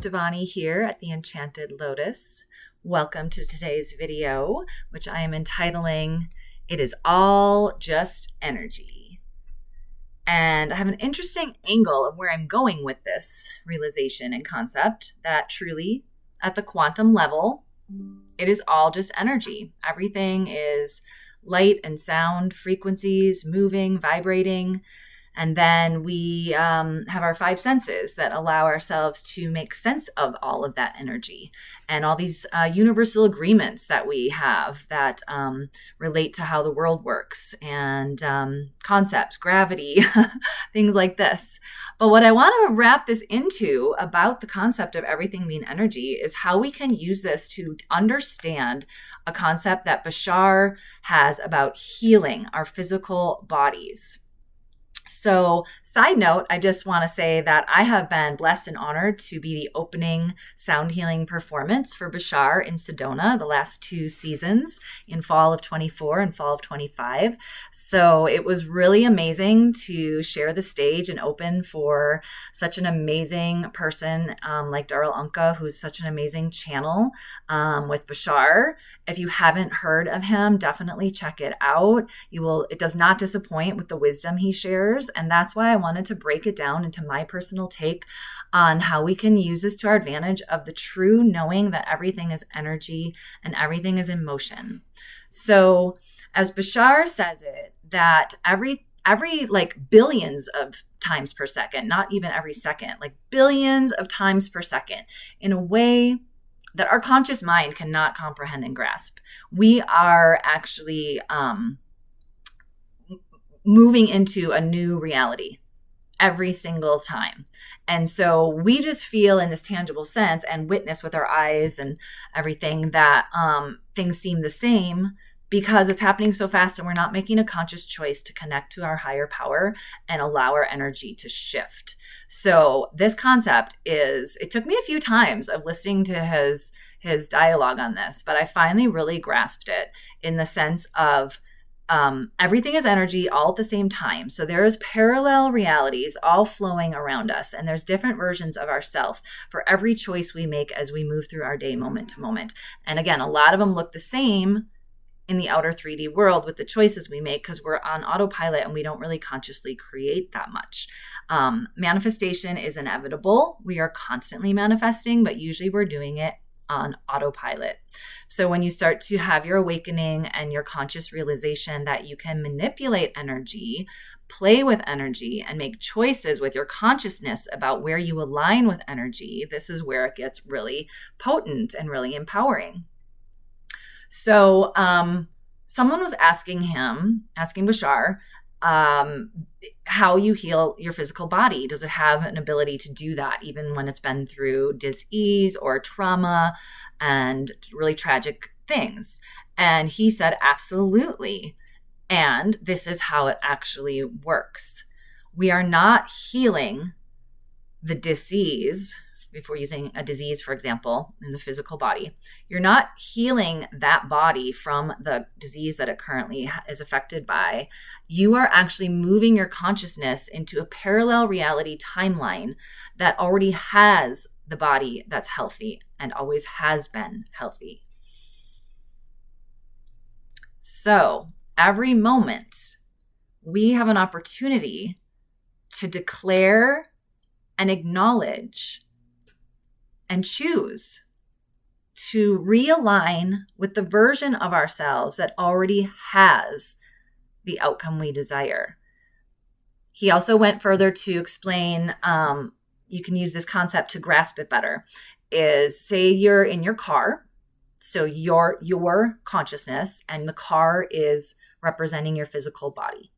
Devani here at the Enchanted Lotus. Welcome to today's video, which I am entitling, It Is All Just Energy. And I have an interesting angle of where I'm going with this realization and concept that truly, at the quantum level, it is all just energy. Everything is light and sound, frequencies, moving, vibrating. And then we have our five senses that allow ourselves to make sense of all of that energy and all these universal agreements that we have that relate to how the world works and concepts, gravity, things like this. But what I want to wrap this into about the concept of everything being energy is how we can use this to understand a concept that Bashar has about healing our physical bodies. So, side note, I just want to say that I have been blessed and honored to be the opening sound healing performance for Bashar in Sedona the last two seasons in fall of 24 and fall of 25. So it was really amazing to share the stage and open for such an amazing person like Darryl Unka, who's such an amazing channel with Bashar. If you haven't heard of him, definitely check it out. It does not disappoint with the wisdom he shares. And that's why I wanted to break it down into my personal take on how we can use this to our advantage of the true knowing that everything is energy and everything is in motion. So as Bashar says it, that every like billions of times per second, not even every second, like billions of times per second, in a way that our conscious mind cannot comprehend and grasp. We are actually moving into a new reality every single time. And so we just feel in this tangible sense and witness with our eyes and everything that things seem the same because it's happening so fast and we're not making a conscious choice to connect to our higher power and allow our energy to shift. So this concept it took me a few times of listening to his dialogue on this, but I finally really grasped it in the sense of everything is energy all at the same time. So there's parallel realities all flowing around us, and there's different versions of ourself for every choice we make as we move through our day moment to moment. And again, a lot of them look the same in the outer 3D world with the choices we make because we're on autopilot and we don't really consciously create that much. Manifestation is inevitable. We are constantly manifesting, but usually we're doing it on autopilot. So when you start to have your awakening and your conscious realization that you can manipulate energy, play with energy, and make choices with your consciousness about where you align with energy, this is where it gets really potent and really empowering. So someone was asking Bashar, how you heal your physical body. Does it have an ability to do that even when it's been through disease or trauma and really tragic things? And he said, absolutely. And this is how it actually works. We are not healing the disease. If we're using a disease, for example, in the physical body, you're not healing that body from the disease that it currently is affected by. You are actually moving your consciousness into a parallel reality timeline that already has the body that's healthy and always has been healthy. So every moment we have an opportunity to declare and acknowledge and choose to realign with the version of ourselves that already has the outcome we desire. He also went further to explain, you can use this concept to grasp it better, is say you're in your car, so your consciousness and the car is representing your physical body.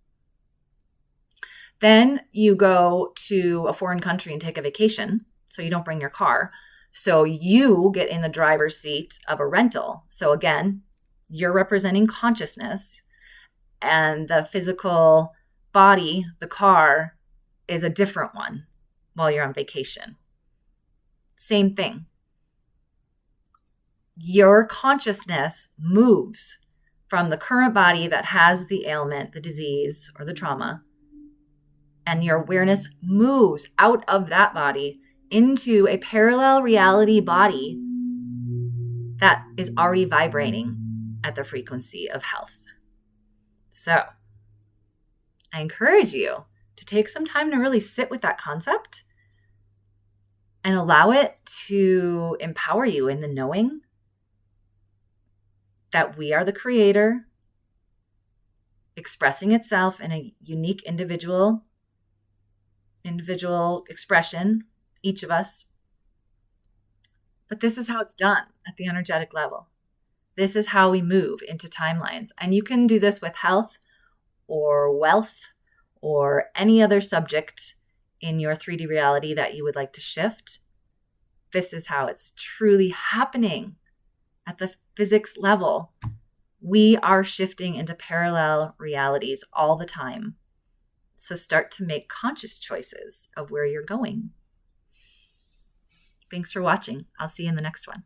Then you go to a foreign country and take a vacation, so you don't bring your car. So you get in the driver's seat of a rental. So again, you're representing consciousness and the physical body, the car, is a different one while you're on vacation. Same thing. Your consciousness moves from the current body that has the ailment, the disease, or the trauma, and your awareness moves out of that body into a parallel reality body that is already vibrating at the frequency of health. So I encourage you to take some time to really sit with that concept and allow it to empower you in the knowing that we are the creator, expressing itself in a unique individual expression, each of us. But this is how it's done at the energetic level. This is how we move into timelines. And you can do this with health or wealth or any other subject in your 3D reality that you would like to shift. This is how it's truly happening at the physics level. We are shifting into parallel realities all the time. So start to make conscious choices of where you're going. Thanks for watching. I'll see you in the next one.